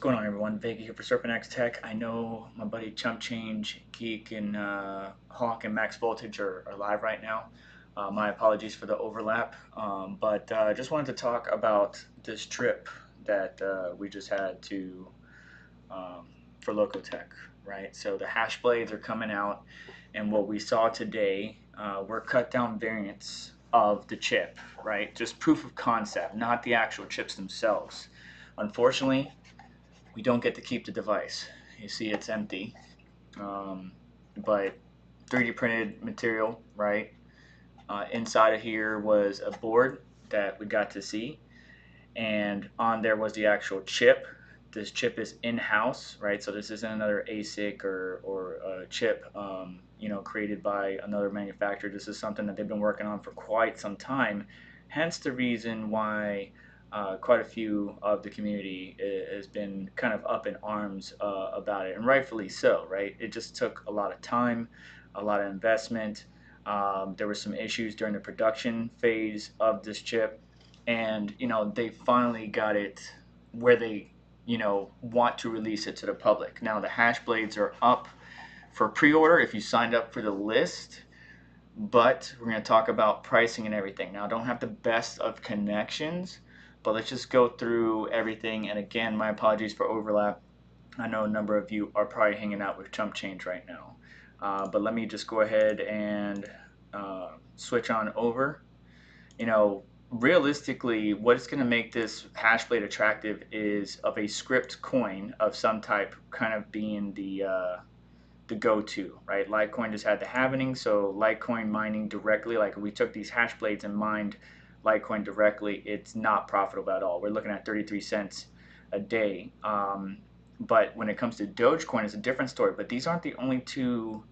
going on, everyone? Vega here for SerpentX Tech. I know my buddy Chump Change, Geek, and Hawk and Max Voltage are live right now. My apologies for the overlap, but I just wanted to talk about this trip that we just had to um, for Loco Tech, right? So the Hashblades are coming out, and what we saw today were cut down variants of the chip, right? Just proof of concept, not the actual chips themselves. Unfortunately, we don't get to keep the device. You see it's empty, um, but 3D printed material, right? Inside of here was a board that we got to see, and on there was the actual chip. This chip is in-house, right? So this isn't another ASIC or a chip, created by another manufacturer. This is something that they've been working on for quite some time. Hence the reason why quite a few of the community has been kind of up in arms about it, and rightfully so, right? It just took a lot of time, a lot of investment. There were some issues during the production phase of this chip, and they finally got it where they want to release it to the public. Now the Hashblades are up for pre-order if you signed up for the list, but we're going to talk about pricing and everything. Now I don't have the best of connections, but let's just go through everything. And again, my apologies for overlap. I know a number of you are probably hanging out with Chump Change right now, but let me just go ahead and switch on over. Realistically, what's going to make this Hashblade attractive is of a Scrypt coin of some type, kind of being the go-to, right? Litecoin just had the halvening, so Litecoin mining directly, like we took these Hashblades and mined Litecoin directly, it's not profitable at all. We're looking at 33 cents a day. But when it comes to Dogecoin, it's a different story. But these aren't the only two,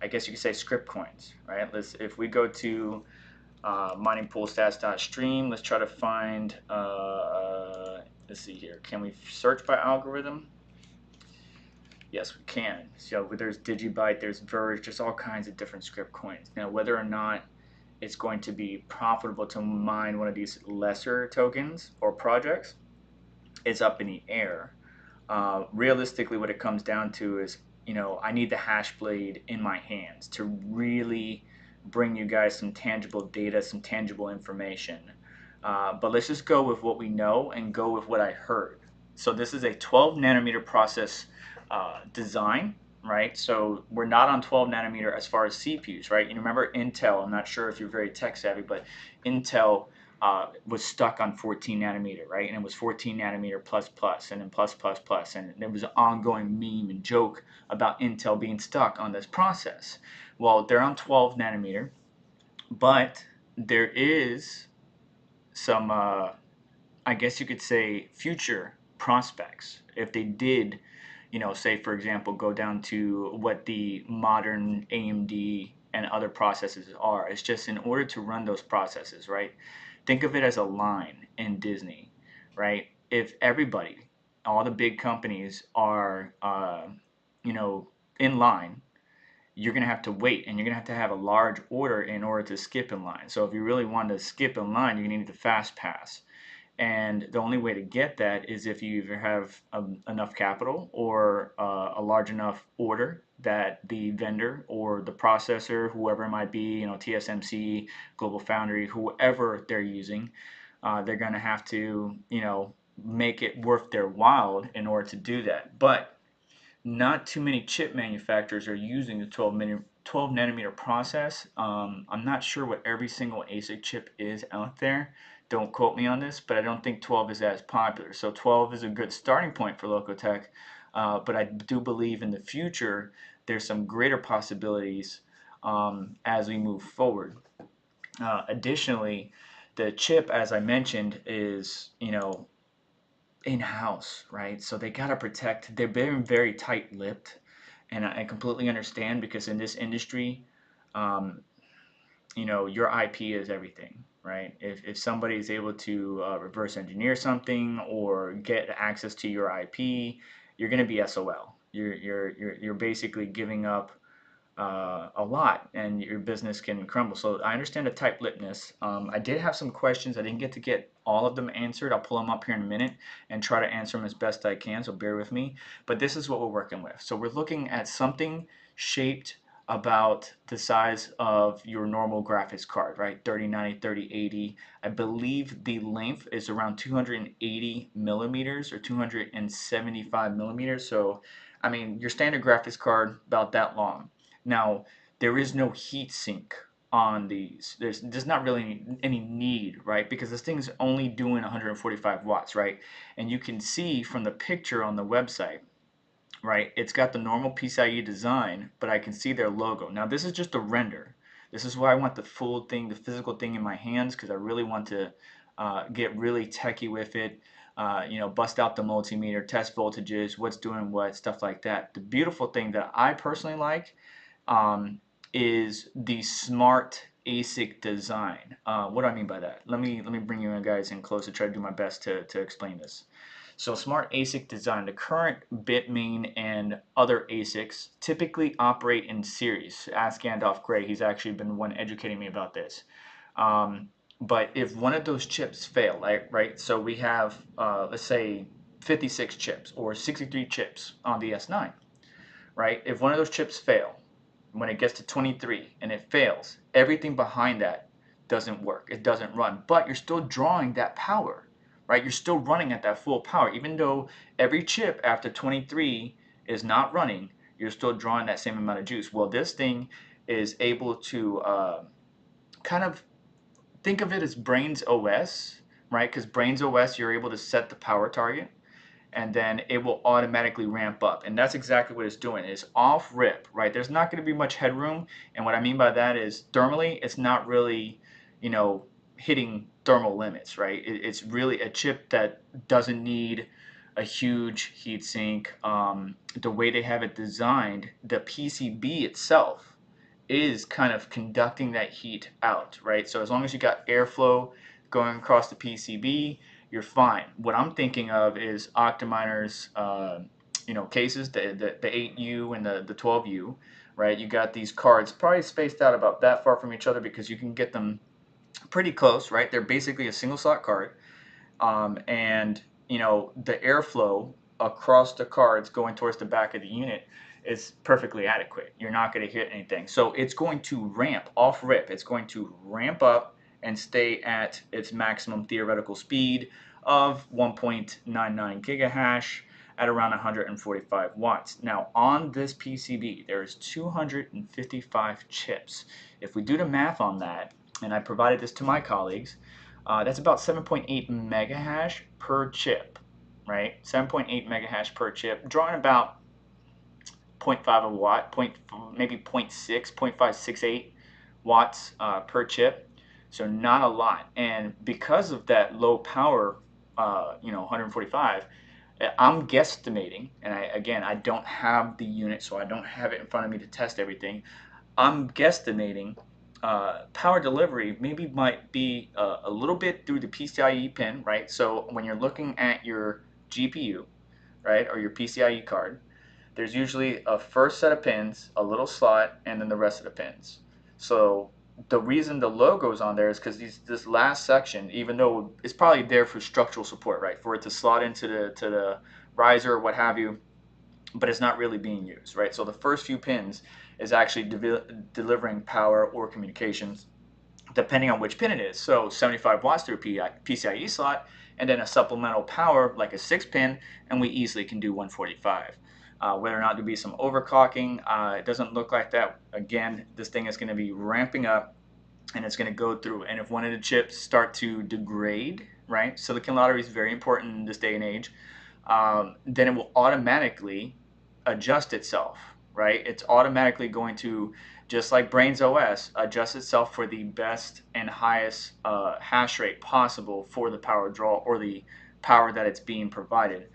I guess you could say, Scrypt coins, right? If we go to miningpoolstats.stream. Let's try to find, let's see here. Can we search by algorithm? Yes, we can. So there's Gigabyte, there's Verge, there's all kinds of different Scrypt coins. Now, whether or not it's going to be profitable to mine one of these lesser tokens or projects is up in the air. Realistically, what it comes down to is, I need the Hashblade in my hands to really bring you guys some tangible data, some tangible information. But let's just go with what we know and go with what I heard. So this is a 12 nanometer process design, right? So we're not on 12 nanometer as far as CPUs, right? You remember Intel, I'm not sure if you're very tech savvy, but Intel was stuck on 14 nanometer, right? And it was 14 nanometer plus plus, and then plus plus plus, and there was an ongoing meme and joke about Intel being stuck on this process. Well, they're on 12 nanometer, but there is some, I guess you could say, future prospects if they did, say for example, go down to what the modern AMD and other processes are. It's just in order to run those processes, right? Think of it as a line in Disney, right? If everybody, all the big companies are, in line, you're going to have to wait, and you're going to have a large order in order to skip in line. So if you really want to skip in line, you're going to need the fast pass. And the only way to get that is if you either have enough capital or a large enough order that the vendor or the processor, whoever it might be, TSMC, Global Foundry, whoever they're using, they're going to have to, make it worth their while in order to do that. But not too many chip manufacturers are using the 12 nanometer process. I'm not sure what every single ASIC chip is out there. Don't quote me on this, but I don't think 12 is as popular. So 12 is a good starting point for Loco Tech, but I do believe in the future there's some greater possibilities as we move forward. Additionally, the chip, as I mentioned, is in-house, right? So they got to protect. They're very tight-lipped, and I completely understand, because in this industry, um, your IP is everything, right? If somebody is able to reverse engineer something or get access to your IP, you're going to be SOL. You're basically giving up a lot, and your business can crumble. So I understand the tight-lippedness. I did have some questions. I didn't get to get all of them answered. I'll pull them up here in a minute and try to answer them as best I can, so bear with me. But this is what we're working with. So we're looking at something shaped about the size of your normal graphics card, right? 3090, 3080. I believe the length is around 280 millimeters or 275 millimeters. So, I mean, your standard graphics card, about that long. Now, there is no heat sink on these. There's not really any need, right? Because this thing's only doing 145 watts, right? And you can see from the picture on the website, right? It's got the normal PCIe design, but I can see their logo. Now this is just a render. This is why I want the full thing, the physical thing in my hands, because I really want to get really techie with it. You know, bust out the multimeter, test voltages, what's doing what, stuff like that. The beautiful thing that I personally like is the smart ASIC design. What do I mean by that? Let me bring you guys in close to try to do my best to explain this. So smart ASIC design, the current Bitmain and other ASICs typically operate in series. Ask Gandalf Gray, he's actually been the one educating me about this. But if one of those chips fail, right? So we have, let's say, 56 chips or 63 chips on the S9, right? If one of those chips fail, when it gets to 23 and it fails, everything behind that doesn't work. It doesn't run, but you're still drawing that power, right? You're still running at that full power. Even though every chip after 23 is not running, you're still drawing that same amount of juice. Well, this thing is able to kind of think of it as Brains OS, right? Because Brains OS, you're able to set the power target and then it will automatically ramp up. And that's exactly what it's doing. It's off rip, right? There's not going to be much headroom. And what I mean by that is thermally, it's not really, you know, hitting thermal limits, right? It's really a chip that doesn't need a huge heat sink. The way they have it designed, the PCB itself is kind of conducting that heat out, right? So as long as you got airflow going across the PCB, you're fine. What I'm thinking of is Octaminer's, you know, cases, the 8U and the 12U, right? You got these cards probably spaced out about that far from each other because you can get them pretty close, right? They're basically a single slot card, and you know the airflow across the cards going towards the back of the unit is perfectly adequate. You're not going to hit anything, so it's going to ramp off rip. It's going to ramp up and stay at its maximum theoretical speed of 1.99 gigahash at around 145 watts. Now on this PCB there's 255 chips. If we do the math on that, and I provided this to my colleagues, that's about 7.8 megahash per chip, right? 7.8 megahash per chip, drawing about 0.5 a watt, maybe 0.6, 0.568 watts per chip. So not a lot. And because of that low power, you know, 145, I'm guesstimating, and I don't have the unit, so I don't have it in front of me to test everything. I'm guesstimating power delivery maybe might be a little bit through the PCIe pin, right? So when you're looking at your GPU, right, or your PCIe card, there's usually a first set of pins, a little slot, and then the rest of the pins. So the reason the logo's on there is because this last section, even though it's probably there for structural support, right, for it to slot into the riser or what have you, but it's not really being used, right? So the first few pins is actually delivering power or communications, depending on which pin it is. So 75 watts through a PCIe slot, and then a supplemental power like a 6-pin, and we easily can do 145. Whether or not there'll be some overclocking, it doesn't look like that. Again, this thing is going to be ramping up, and it's going to go through. And if one of the chips start to degrade, right, silicon lottery is very important in this day and age, then it will automatically adjust itself, right? It's automatically going to, just like Brains OS, adjust itself for the best and highest hash rate possible for the power draw or the power that it's being provided.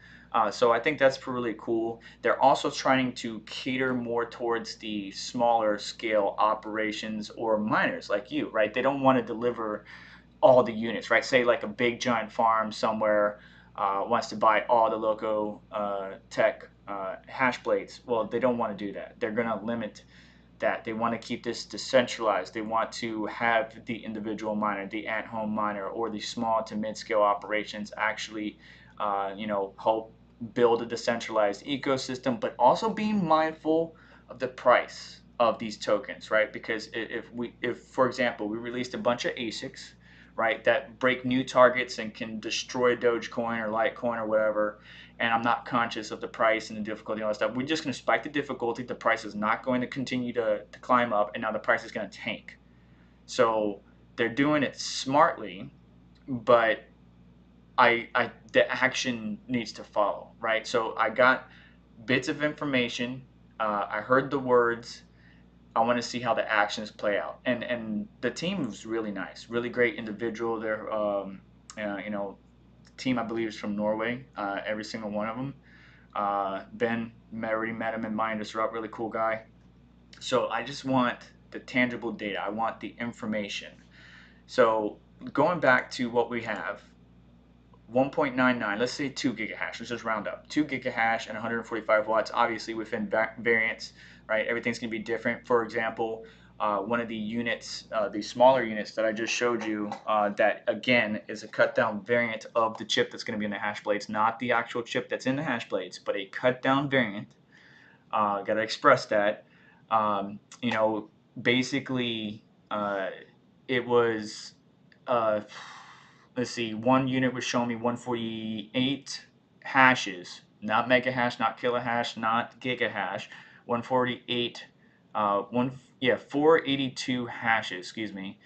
So I think that's really cool. They're also trying to cater more towards the smaller scale operations or miners like you, right? They don't want to deliver all the units, right? Say like a big giant farm somewhere wants to buy all the LokoTech Hashblades. Well, they don't want to do that. They're going to limit that. They want to keep this decentralized. They want to have the individual miner, the at-home miner, or the small to mid-scale operations actually, help build a decentralized ecosystem, but also being mindful of the price of these tokens, right? Because if for example, we released a bunch of ASICs, right, that break new targets and can destroy Dogecoin or Litecoin or whatever, and I'm not conscious of the price and the difficulty and all that stuff, we're just going to spike the difficulty. The price is not going to continue to climb up, and now the price is going to tank. So they're doing it smartly, but the action needs to follow, right? So I got bits of information. I heard the words. I want to see how the actions play out. And the team was really nice, really great individual. They're the team I believe is from Norway. Every single one of them. Ben, I already met him in Mind Disrupt, really cool guy. So I just want the tangible data. I want the information. So going back to what we have, 1.99, let's say 2 gigahash, let's just round up. 2 gigahash and 145 watts, obviously within variants, right? Everything's going to be different. For example, one of the units, the smaller units that I just showed you, that again is a cut down variant of the chip that's going to be in the Hashblades, not the actual chip that's in the Hashblades, but a cut down variant. Got to express that. Basically, it was, let's see, one unit was showing me 148 hashes, not mega hash, not kilohash, not gigahash, 148, 482 hashes, excuse me.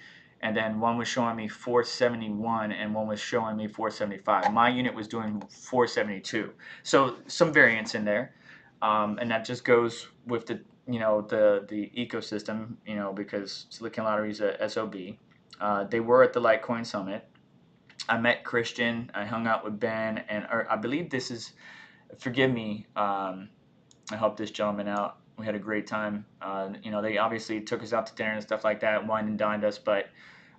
And then one was showing me 471 and one was showing me 475. My unit was doing 472. So some variance in there. And that just goes with the ecosystem, because Silicon Lottery is a SOB. They were at the Litecoin Summit. I met Christian. I hung out with Ben, and I believe this is. Forgive me. I helped this gentleman out. We had a great time. They obviously took us out to dinner and stuff like that, wined and dined us. But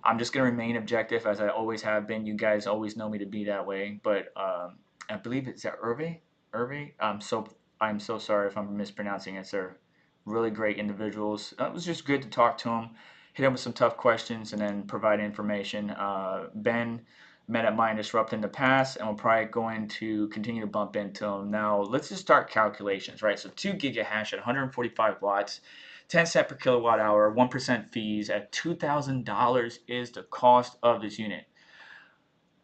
I'm just gonna remain objective as I always have been. You guys always know me to be that way. But I believe it's Hervé. Hervé. I'm so sorry if I'm mispronouncing it, sir. Really great individuals. It was just good to talk to them, hit them with some tough questions, and then provide information. Ben met at Mind Disrupt in the past, and we're probably going to continue to bump into them. Now, let's just start calculations, right? So 2 gigahash at 145 watts, 10 cent per kilowatt hour, 1% fees at $2,000 is the cost of this unit.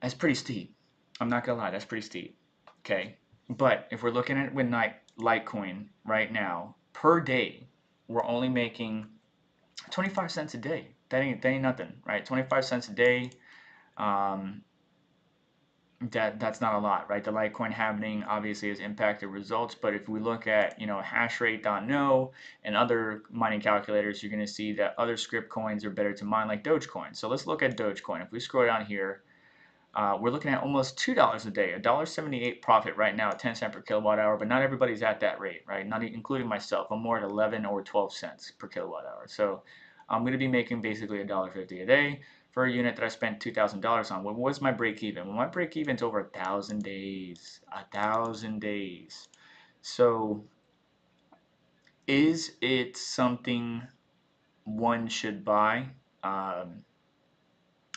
That's pretty steep. I'm not gonna lie, that's pretty steep. Okay, but if we're looking at it with Litecoin right now, per day, we're only making 25 cents a day. That ain't nothing, right? 25 cents a day. That's not a lot, right? The Litecoin halving obviously has impacted results, but if we look at hashrate.no and other mining calculators, you're going to see that other Scrypt coins are better to mine, like Dogecoin. So let's look at Dogecoin. If we scroll down here, we're looking at almost $2 a day, $1.78 profit right now at 10 cents per kilowatt hour, but not everybody's at that rate, right? Not including myself. I'm more at 11 or 12 cents per kilowatt hour. So I'm going to be making basically $1.50 a day for a unit that I spent $2,000 on. What was my break even? Well, my break even's over 1,000 days. 1,000 days. So is it something one should buy? I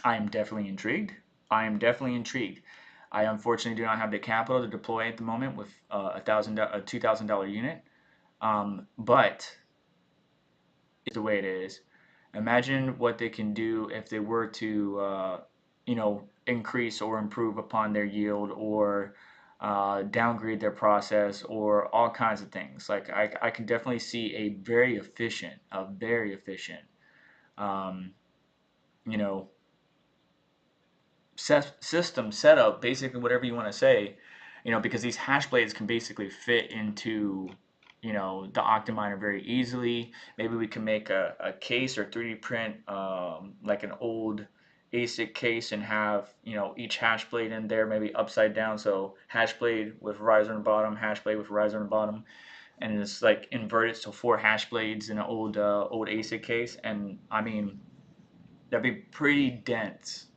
am definitely intrigued. I unfortunately do not have the capital to deploy at the moment with a $2,000 unit, but it's the way it is. Imagine what they can do if they were to, increase or improve upon their yield, or downgrade their process, or all kinds of things. Like I can definitely see a very efficient, um, you know, system setup, basically whatever you want to say, because these hash blades can basically fit into the Octominer very easily. Maybe we can make a case or 3D print like an old ASIC case and have each hash blade in there, maybe upside down, so hash blade with riser on the bottom, hash blade with riser on the bottom, and it's like inverted, so 4 hash blades in an old ASIC case. And I mean, that'd be pretty dense.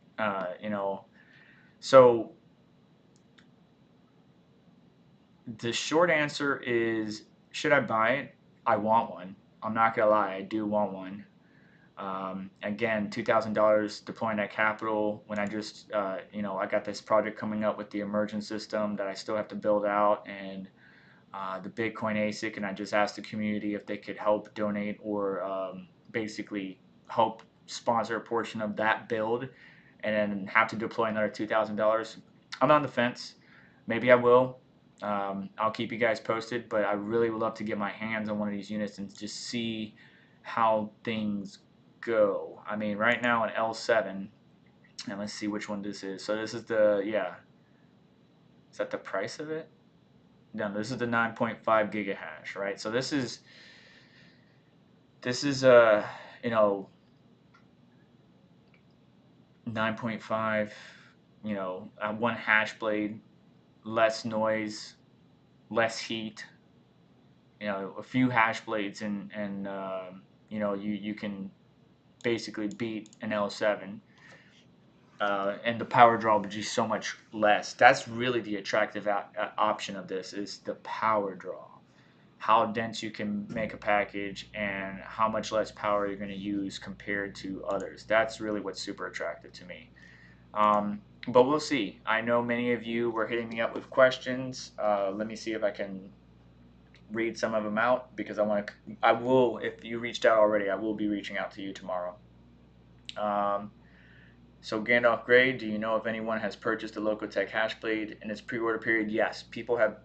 So the short answer is, should I buy it? I want one. I'm not gonna lie, I do want one. Again, $2,000 deploying that capital when I just, I got this project coming up with the immersion system that I still have to build out, and the Bitcoin ASIC, and I just asked the community if they could help donate or basically help sponsor a portion of that build, and then have to deploy another $2,000. I'm on the fence. Maybe I will. I'll keep you guys posted, but I really would love to get my hands on one of these units and just see how things go. I mean, right now in L7, and let's see which one this is. So this is the, yeah, is that the price of it? No, this is the 9.5 gigahash, right? So this is you know 9.5, one hash blade, less noise, less heat, a few hash blades, and you can basically beat an L7, and the power draw would be so much less. That's really the attractive option of this, is the power draw. How dense you can make a package and how much less power you're going to use compared to others. That's really what's super attractive to me. But we'll see. I know many of you were hitting me up with questions. Let me see if I can read some of them out, because I will, if you reached out already, I will be reaching out to you tomorrow. So Gandalf Gray, do you know if anyone has purchased a LokoTech Hashblade in its pre-order period? Yes, people have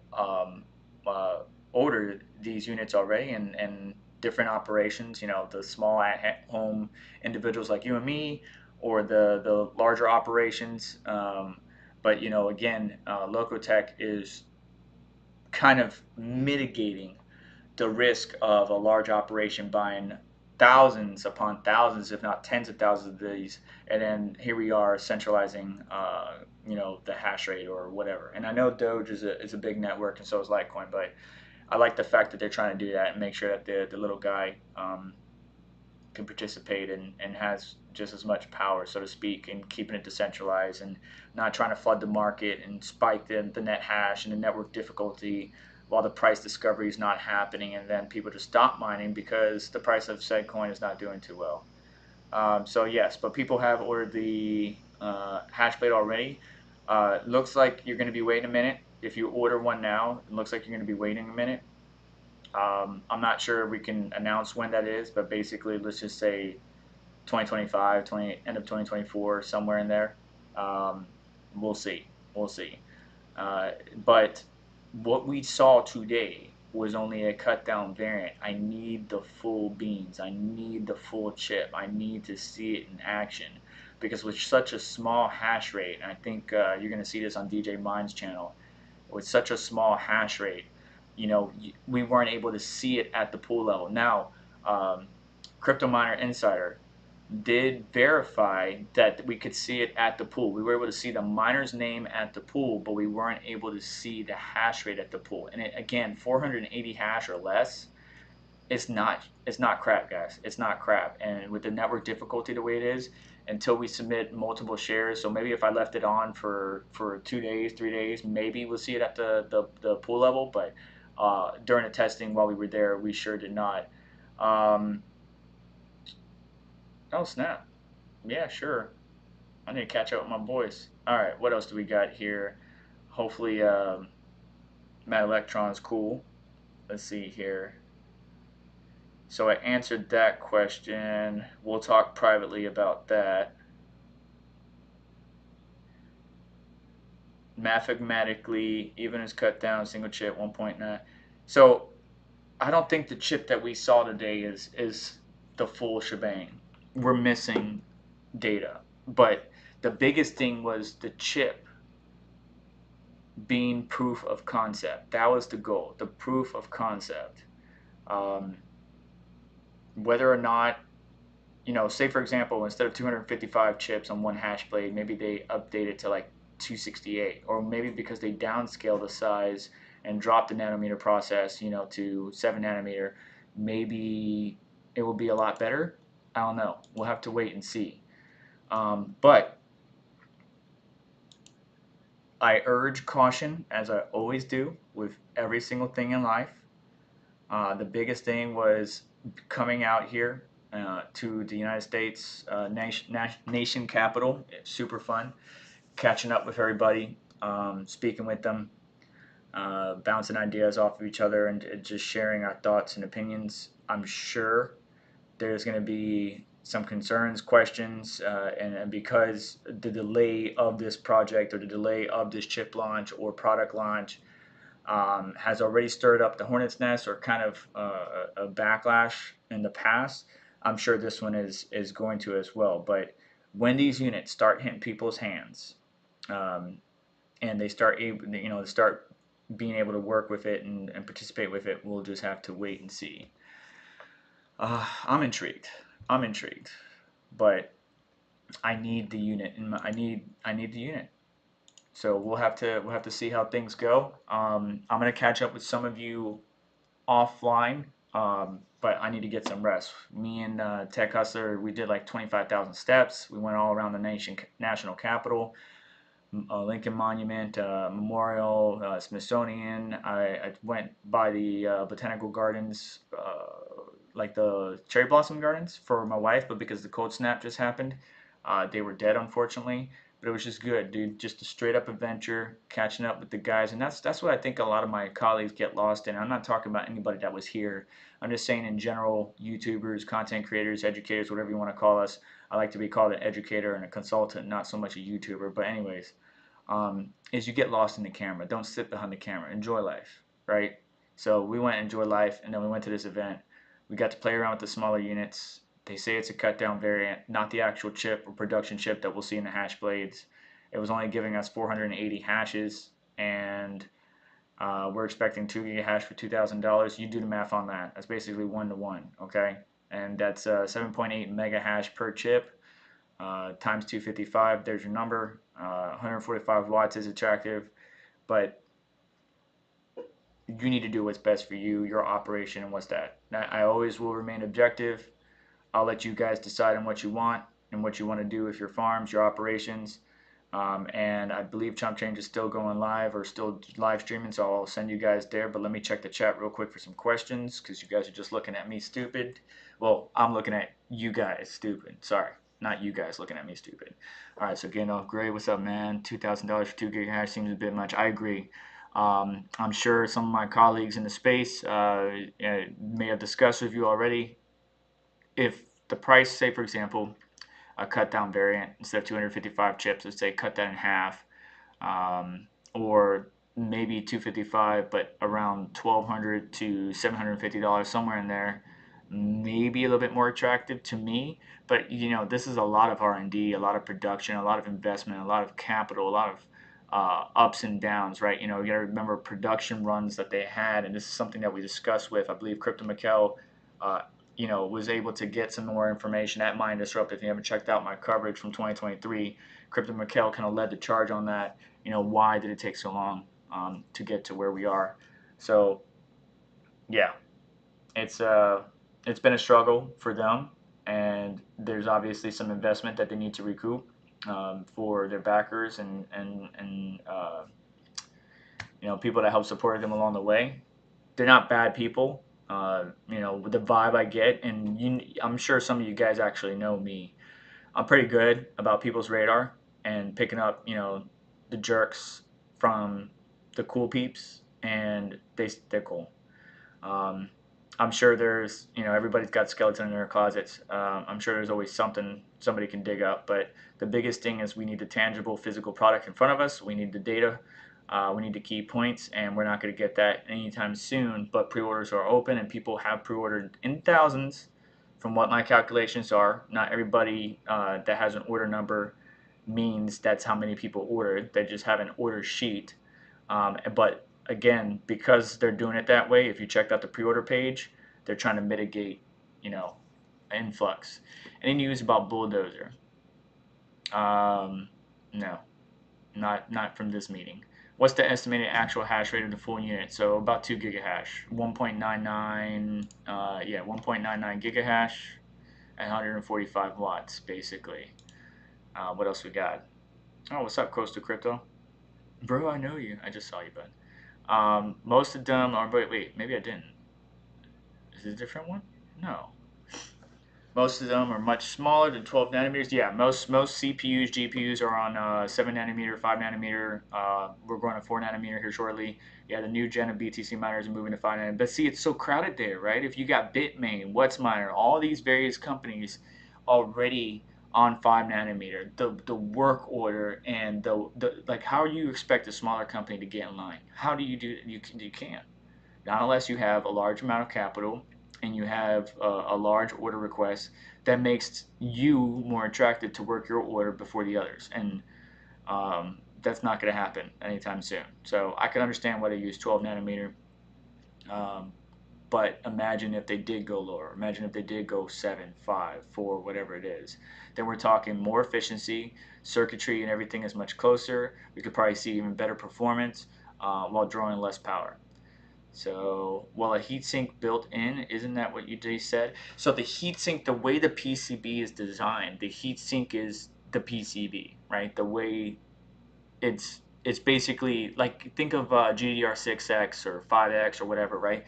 ordered these units already, and different operations, the small at-home individuals like you and me, or the larger operations. But again, LokoTech is kind of mitigating the risk of a large operation buying thousands upon thousands, if not tens of thousands of these, and then here we are centralizing, the hash rate or whatever. And I know Doge is a big network, and so is Litecoin, but I like the fact that they're trying to do that and make sure that the little guy can participate and has just as much power, so to speak, and keeping it decentralized and not trying to flood the market and spike the net hash and the network difficulty while the price discovery is not happening, and then people just stop mining because the price of said coin is not doing too well. So yes, but people have ordered the Hashblade already. Looks like you're going to be waiting a minute. If you order one now, it looks like you're going to be waiting a minute. I'm not sure if we can announce when that is, but basically, let's just say 2025, end of 2024, somewhere in there. We'll see. We'll see. But what we saw today was only a cut down variant. I need the full beans. I need the full chip. I need to see it in action, because with such a small hash rate, and I think you're going to see this on DJ Mine's channel, with such a small hash rate, we weren't able to see it at the pool level. Now, Crypto Miner Insider did verify that we could see it at the pool. We were able to see the miner's name at the pool, but we weren't able to see the hash rate at the pool. And again, 480 hash or less, it's not crap, guys. It's not crap. And with the network difficulty the way it is, until we submit multiple shares, so maybe if I left it on for 2 days, 3 days, maybe we'll see it at the pool level. But during the testing while we were there, we sure did not. Oh snap! Yeah, sure. I need to catch up with my boys. All right, what else do we got here? Hopefully, Matt Electron's cool. Let's see here. So I answered that question. We'll talk privately about that. Mathematically, even as cut down, single chip 1.9. So I don't think the chip that we saw today is the full shebang. We're missing data. But the biggest thing was the chip being proof of concept. That was the goal, the proof of concept. Whether or not, say for example, instead of 255 chips on one hash blade, maybe they update it to like 268, or maybe because they downscale the size and drop the nanometer process, to 7 nanometer, maybe it will be a lot better. I don't know. We'll have to wait and see. But I urge caution, as I always do with every single thing in life. The biggest thing was coming out here to the United States nation capital. It's super fun. Catching up with everybody, speaking with them, bouncing ideas off of each other, and just sharing our thoughts and opinions. I'm sure there's going to be some concerns, questions, and because the delay of this project or the delay of this chip launch or product launch has already stirred up the hornet's nest or kind of a backlash in the past, I'm sure this one is going to as well. But when these units start hitting people's hands, um, and they start able, start being able to work with it and participate with it, we'll just have to wait and see. I'm intrigued. I'm intrigued, but I need the unit. I need the unit. So we'll have to see how things go. I'm gonna catch up with some of you offline, but I need to get some rest. Me and Tech Hustler, we did like 25,000 steps. We went all around the national capital, Lincoln Monument, Memorial, Smithsonian. I went by the botanical gardens, like the cherry blossom gardens for my wife, but because the cold snap just happened, they were dead unfortunately. But it was just good, dude. Just a straight up adventure, catching up with the guys, and that's what I think a lot of my colleagues get lost in. I'm not talking about anybody that was here. I'm just saying in general, YouTubers, content creators, educators, whatever you want to call us. I like to be called an educator and a consultant, not so much a YouTuber. But anyways, is you get lost in the camera. Don't sit behind the camera. Enjoy life, right? So we went and enjoy life, and then we went to this event. We got to play around with the smaller units. They say it's a cut down variant, not the actual chip or production chip that we'll see in the Hashblades. It was only giving us 480 hashes, and we're expecting 2 gig hash for $2,000. You do the math on that. That's basically 1 to 1, okay? And that's 7.8 mega hash per chip times 255. There's your number. 145 watts is attractive, but you need to do what's best for you, your operation, and what's that. I always will remain objective. I'll let you guys decide on what you want and what you want to do with your farms, your operations. And I believe Chump Change is still going live or still live streaming, so I'll send you guys there. But let me check the chat real quick for some questions because you guys are just looking at me stupid. Well, I'm looking at you guys stupid. Sorry, not you guys looking at me stupid. All right, so Gandalf Gray, what's up, man? $2,000 for 2 gig hash seems a bit much. I agree. I'm sure some of my colleagues in the space may have discussed with you already. If the price, say for example, a cut down variant instead of 255 chips, let's say cut that in half, or maybe 255, but around $1,200 to $750, somewhere in there, maybe a little bit more attractive to me. But this is a lot of R&D, a lot of production, a lot of investment, a lot of capital, a lot of ups and downs, right? You got to remember production runs that they had, and this is something that we discussed with, I believe, Crypto Mikkel, was able to get some more information at Mind Disrupt. If you haven't checked out my coverage from 2023, Crypto Mikkel kind of led the charge on that. Why did it take so long to get to where we are? So, yeah, it's been a struggle for them, and there's obviously some investment that they need to recoup for their backers and people that help support them along the way. They're not bad people. The vibe I get, and I'm sure some of you guys actually know me. I'm pretty good about people's radar and picking up, the jerks from the cool peeps, and they're cool. I'm sure there's, everybody's got skeleton in their closets. I'm sure there's always something somebody can dig up, but the biggest thing is we need the tangible physical product in front of us. We need the data. We need the key points, and we're not going to get that anytime soon. But pre-orders are open, and people have pre-ordered in thousands from what my calculations are. Not everybody that has an order number means that's how many people ordered. They just have an order sheet. But again, because they're doing it that way, if you checked out the pre-order page, they're trying to mitigate, influx. Any news about Bulldozer? No, not from this meeting. What's the estimated actual hash rate of the full unit? So about 2 gigahash, 1.99, 1.99 gigahash at 145 watts, basically. What else we got? Oh, what's up, Coastal Crypto? Bro, I know you. I just saw you, bud. Most of them are, wait, maybe I didn't. Is it a different one? No. Most of them are much smaller than 12 nanometers. Yeah, most CPUs, GPUs are on 7 nanometer, 5 nanometer. We're going to 4 nanometer here shortly. Yeah, the new gen of BTC miners are moving to 5 nanometer. But see, it's so crowded there, right? If you got Bitmain, WhatsMiner, all these various companies already on 5 nanometer, the work order and the like, how do you expect a smaller company to get in line? How do you do it? You can't. Not unless you have a large amount of capital and you have a large order request that makes you more attracted to work your order before the others. And that's not going to happen anytime soon. So I can understand why they use 12 nanometer. Um, but imagine if they did go lower. Imagine if they did go 7, 5, 4, whatever it is. Then we're talking more efficiency, circuitry, and everything is much closer. We could probably see even better performance while drawing less power. So, while a heatsink built in, isn't that what you just said? So the heatsink, the way the PCB is designed, the heatsink is the PCB, right? The way it's basically like, think of GDR6X or 5X or whatever, right?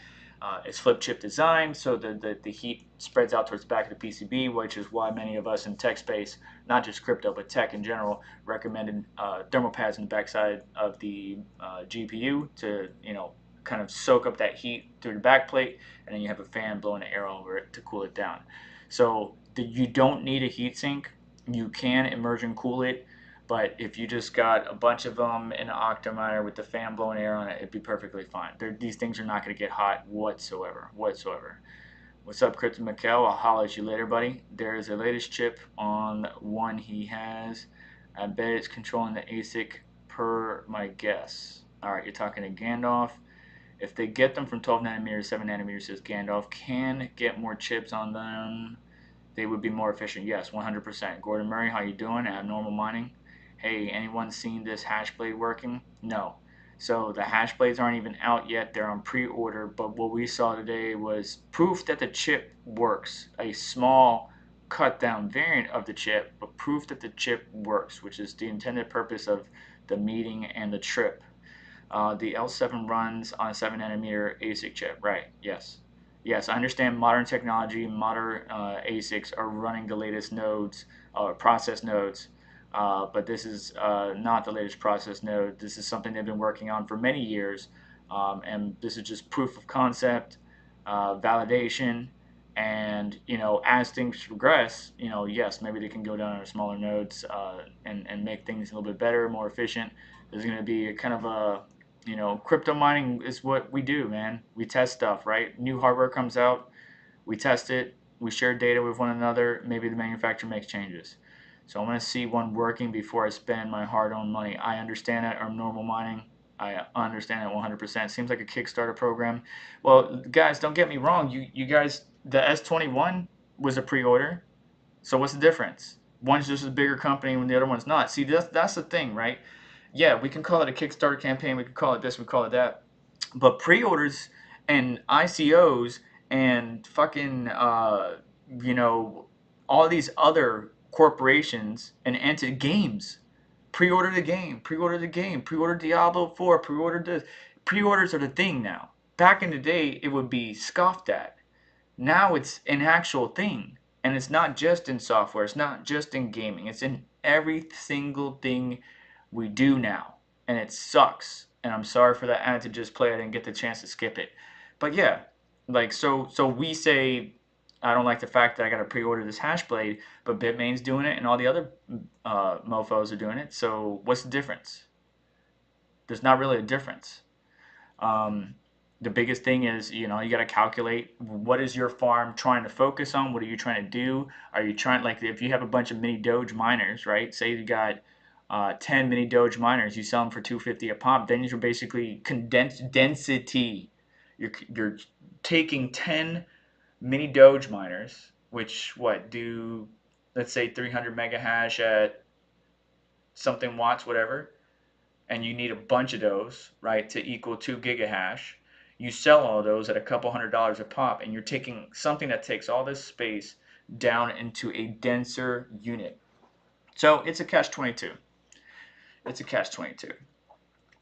It's flip chip design, so the heat spreads out towards the back of the PCB, which is why many of us in tech space, not just crypto but tech in general, recommended thermal pads in the backside of the GPU to kind of soak up that heat through the back plate, and then you have a fan blowing the air over it to cool it down. So you don't need a heatsink. You can immersion cool it, but if you just got a bunch of them in an octominer with the fan blowing air on it, it'd be perfectly fine. These things are not going to get hot whatsoever. What's up, Crypto Mikkel? I'll holler at you later, buddy. There's a latest chip on one he has. I bet it's controlling the ASIC per my guess. All right, you're talking to Gandalf. If they get them from 12 nanometers, 7 nanometers, says Gandalf, can get more chips on them, they would be more efficient. Yes, 100%. Gordon Murray, how you doing? Abnormal Mining. Hey, anyone seen this Hashblade working? No. So the Hashblades aren't even out yet. They're on pre-order. But what we saw today was proof that the chip works. A small cut down variant of the chip, but proof that the chip works, which is the intended purpose of the meeting and the trip. The L7 runs on a 7 nanometer ASIC chip, right? Yes. Yes, I understand modern technology, modern ASICs are running the latest nodes, process nodes, but this is not the latest process node. This is something they've been working on for many years, and this is just proof of concept, validation, and as things progress, yes, maybe they can go down to smaller nodes and make things a little bit better, more efficient. There's going to be a kind of a crypto mining is what we do, man. We test stuff, right? New hardware comes out, we test it, we share data with one another. Maybe the manufacturer makes changes. So I want to see one working before I spend my hard-earned money. I understand it. Or normal mining, I understand it 100%. Seems like a Kickstarter program. Well, guys, don't get me wrong. You guys, the S21 was a pre-order. So what's the difference? One's just a bigger company when the other one's not. See, that's the thing, right? Yeah, we can call it a Kickstarter campaign, we can call it this, we call it that, but pre-orders and ICOs and fucking all these other corporations and games pre-order the game, pre-order the game, pre-order Diablo 4, pre-order this. Pre-orders are the thing now. Back in the day, it would be scoffed at. Now it's an actual thing. And it's not just in software, it's not just in gaming, it's in every single thing we do now. And it sucks. And I'm sorry for that ad to just play. I didn't get the chance to skip it. But yeah, like so we say I don't like the fact that I got to pre-order this Hashblade, but Bitmain's doing it and all the other mofos are doing it. So what's the difference? There's not really a difference. The biggest thing is, you got to calculate what is your farm trying to focus on? What are you trying to do? Are you trying, like, if you have a bunch of mini Doge miners, right? Say you got 10 mini Doge miners, you sell them for $250 a pop. Then you're basically condensed density. You're taking 10 mini Doge miners, which do, let's say 300 mega hash at something watts, whatever, and you need a bunch of those, right, to equal 2 gigahash. You sell all those at a couple $100 a pop, and you're taking something that takes all this space down into a denser unit. So it's a catch-22. It's a catch-22.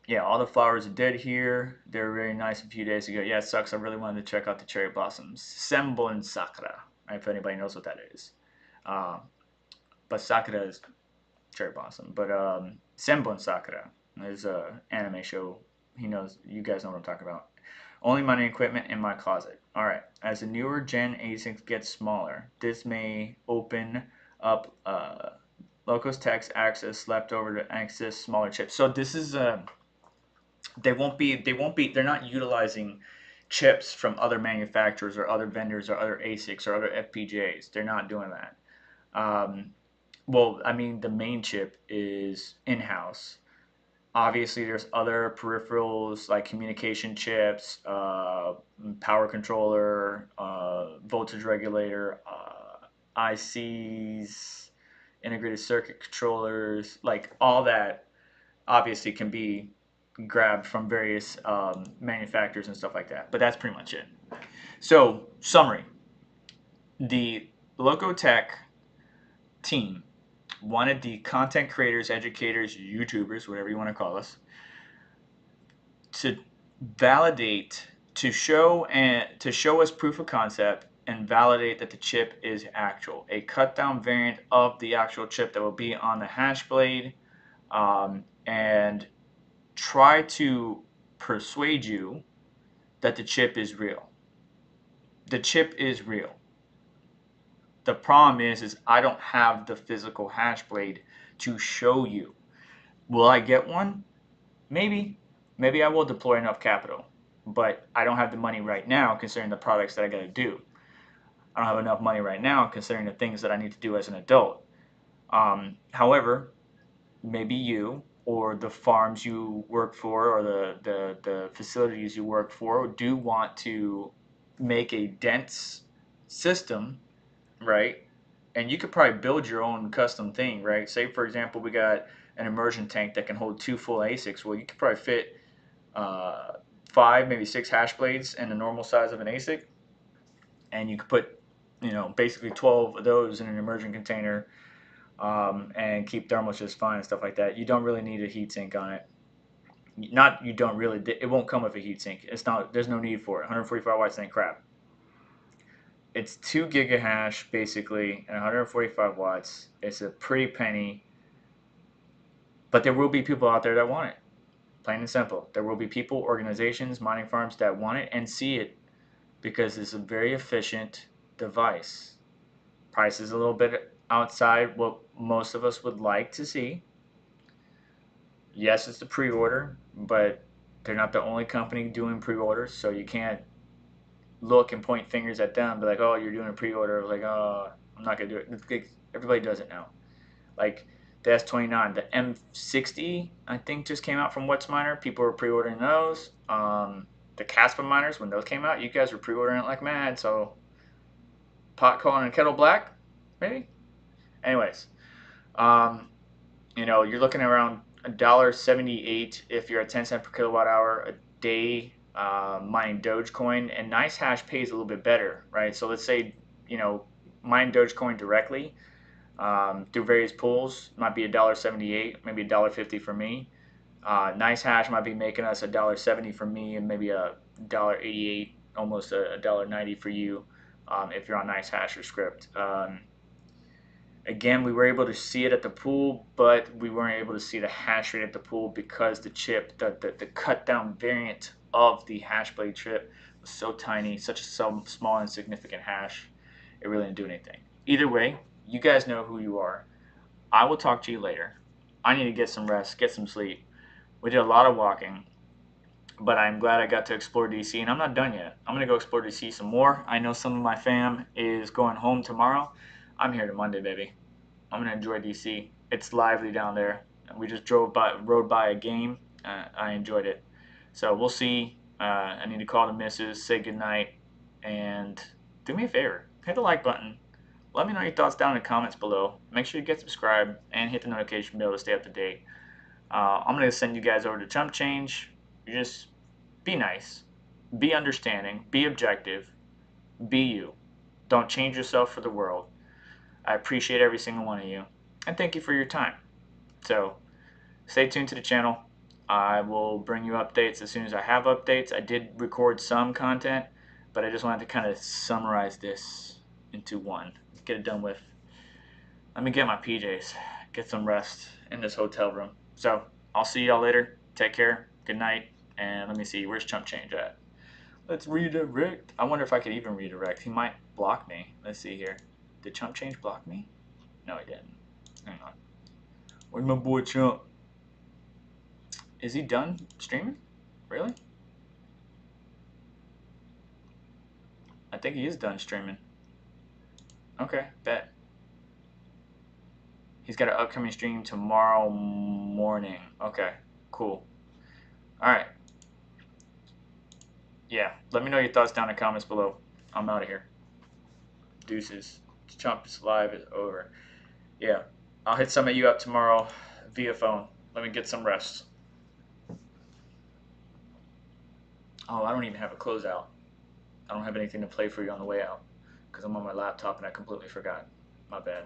Yeah, all the flowers are dead here. They were very nice a few days ago. Yeah, it sucks. I really wanted to check out the cherry blossoms. Sembon Sakura, if anybody knows what that is. Um, but Sakura is cherry blossom. But Sembon Sakura is a anime show. He knows. You guys know what I'm talking about. Only money equipment in my closet. All right. As the newer Gen ASICs get smaller, this may open up Loco Tech's access leftover to access smaller chips. So this is they're not utilizing chips from other manufacturers or other vendors or other ASICs or other FPGAs. They're not doing that. Um, well, I mean, the main chip is in-house. Obviously, there's other peripherals like communication chips, power controller, voltage regulator, ICs, integrated circuit controllers, like all that obviously can be grabbed from various manufacturers and stuff like that. But that's pretty much it. So, summary: the Loco Tech team wanted the content creators, educators, YouTubers, whatever you want to call us, to validate, to show us proof of concept and validate that the chip is actual, a cut down variant of the actual chip that will be on the Hashblade, and try to persuade you that the chip is real. The chip is real. The problem is I don't have the physical Hashblade to show you. Will I get one? Maybe. Maybe I will deploy enough capital. But I don't have the money right now considering the products that I got to do. I don't have enough money right now considering the things that I need to do as an adult. However, maybe you or the farms you work for or the facilities you work for do want to make a dense system, right? And you could probably build your own custom thing, right? Say, for example, we got an immersion tank that can hold 2 full ASICs. Well, you could probably fit uh, 5, maybe 6 hash blades in the normal size of an ASIC, and you could put, basically 12 of those in an immersion container, and keep thermals just fine and stuff like that. You don't really need a heatsink on it. Not you don't really. It won't come with a heatsink. It's not. There's no need for it. 145 watts ain't crap. It's 2 gigahash basically and 145 watts. It's a pretty penny, but there will be people out there that want it. Plain and simple. There will be people, organizations, mining farms that want it and see it because it's a very efficient device. Price is a little bit outside what most of us would like to see. Yes, it's a pre-order, but they're not the only company doing pre-orders, so you can't look and point fingers at them and be like, oh, you're doing a pre-order. Like, oh, I'm not going to do it. Everybody does it now. Like the S29, the M60, I think just came out from WhatsMiner. People were pre-ordering those. The Caspa miners, when those came out, you guys were pre-ordering it like mad. So pot calling and kettle black, maybe? Anyways, you're looking around $1.78 if you're at 10 cents per kilowatt hour a day mining Dogecoin, and Nice Hash pays a little bit better, right? So let's say, mine Dogecoin directly through various pools might be $1.78, maybe $1.50 for me. Nice Hash might be making us $1.70 for me, and maybe $1.88, almost $1.90 for you if you're on Nice Hash or Scrypt. Again, we were able to see it at the pool, but we weren't able to see the hash rate at the pool because the chip, the cut down variant of the Hashblade chip was so tiny, such a small insignificant hash, it really didn't do anything. Either way, you guys know who you are. I will talk to you later. I need to get some rest, get some sleep. We did a lot of walking, but I'm glad I got to explore DC, and I'm not done yet. I'm going to go explore DC some more. I know some of my fam is going home tomorrow. I'm here to Monday, baby. I'm going to enjoy DC. It's lively down there. We just rode by a game. I enjoyed it. So we'll see. I need to call the missus, say goodnight, and do me a favor. Hit the like button. Let me know your thoughts down in the comments below. Make sure you get subscribed and hit the notification bell to stay up to date. I'm going to send you guys over to Chump Change. You just be nice. Be understanding. Be objective. Be you. Don't change yourself for the world. I appreciate every single one of you. And thank you for your time. So, stay tuned to the channel. I will bring you updates as soon as I have updates. I did record some content, but I just wanted to kind of summarize this into one. Get it done with. Let me get my PJs, get some rest in this hotel room. So I'll see y'all later. Take care. Good night. And let me see, where's Chump Change at? Let's redirect. I wonder if I could even redirect. He might block me. Let's see here. Did Chump Change block me? No, he didn't. Hang on. Where's my boy Chump? Is he done streaming? Really? I think he is done streaming. Okay, bet. He's got an upcoming stream tomorrow morning. Okay, cool. Alright. Yeah, let me know your thoughts down in the comments below. I'm out of here. Deuces. Chump's live is over. Yeah, I'll hit some of you up tomorrow via phone. Let me get some rest. Oh, I don't even have a closeout. I don't have anything to play for you on the way out because I'm on my laptop and I completely forgot. My bad.